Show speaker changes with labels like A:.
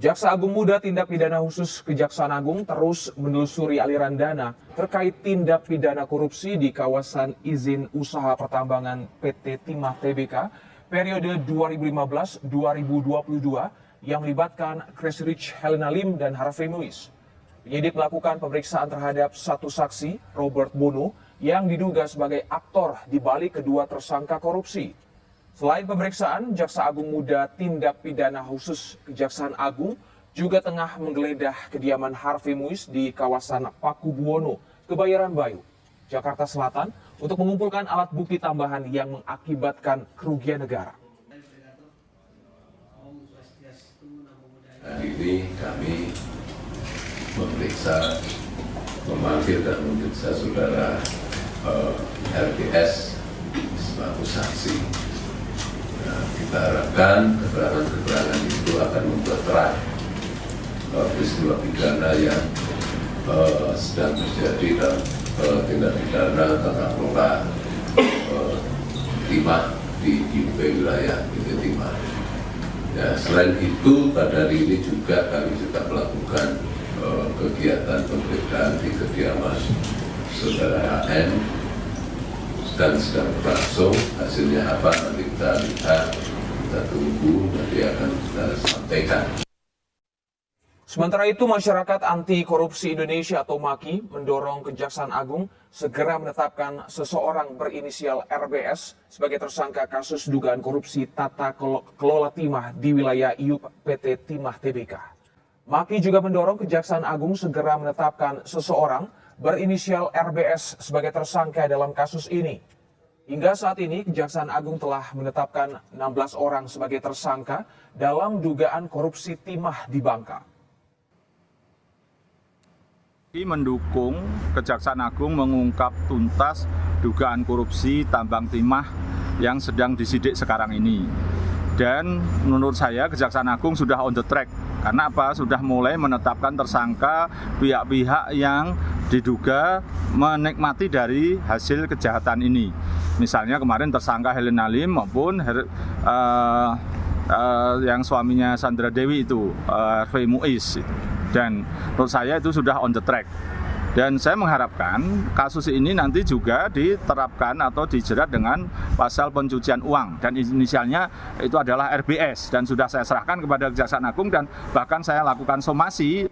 A: Jaksa Agung Muda Tindak Pidana Khusus Kejaksaan Agung terus menelusuri aliran dana terkait tindak pidana korupsi di kawasan izin usaha pertambangan PT Timah Tbk periode 2015-2022 yang melibatkan Crazy Rich Helena Lim dan Harvey Muiz. Penyidik melakukan pemeriksaan terhadap satu saksi, Robert Bono, yang diduga sebagai aktor di balik kedua tersangka korupsi. Selain pemeriksaan, Jaksa Agung Muda Tindak Pidana Khusus Kejaksaan Agung juga tengah menggeledah kediaman Harvey Muiz di kawasan Pakubuwono, Kebayoran Baru, Jakarta Selatan untuk mengumpulkan alat bukti tambahan yang mengakibatkan kerugian negara.
B: Hari ini kami memanggil dan memeriksa saudara RBS sebagai saksi. Nah, kita harapkan keterangan-keterangan itu akan membuat terang peristiwa pidana yang sedang terjadi dalam tindak pidana tata kelola timah di IUP wilayah PT Timah. Ya, selain itu pada hari ini juga kami juga melakukan kegiatan penggeledahan di kediaman saudara HN dan sedang berlangsung. Hasilnya apa nanti kita lihat, kita tunggu, nanti akan kita sampaikan.
A: Sementara itu, Masyarakat Anti Korupsi Indonesia atau MAKI mendorong Kejaksaan Agung segera menetapkan seseorang berinisial RBS sebagai tersangka kasus dugaan korupsi tata kelola timah di wilayah IUP PT Timah Tbk. MAKI juga mendorong Kejaksaan Agung segera menetapkan seseorang berinisial RBS sebagai tersangka dalam kasus ini. Hingga saat ini, Kejaksaan Agung telah menetapkan 16 orang sebagai tersangka dalam dugaan korupsi timah di Bangka.
C: Mendukung Kejaksaan Agung mengungkap tuntas dugaan korupsi tambang timah yang sedang disidik sekarang ini. Dan menurut saya Kejaksaan Agung sudah on the track. Karena apa? Sudah mulai menetapkan tersangka pihak-pihak yang diduga menikmati dari hasil kejahatan ini. Misalnya kemarin tersangka Helena Lim maupun yang suaminya Sandra Dewi itu, Harvey Muiz. Dan menurut saya itu sudah on the track. Dan saya mengharapkan kasus ini nanti juga diterapkan atau dijerat dengan pasal pencucian uang. Dan inisialnya itu adalah RBS. Dan sudah saya serahkan kepada Kejaksaan Agung dan bahkan saya lakukan somasi.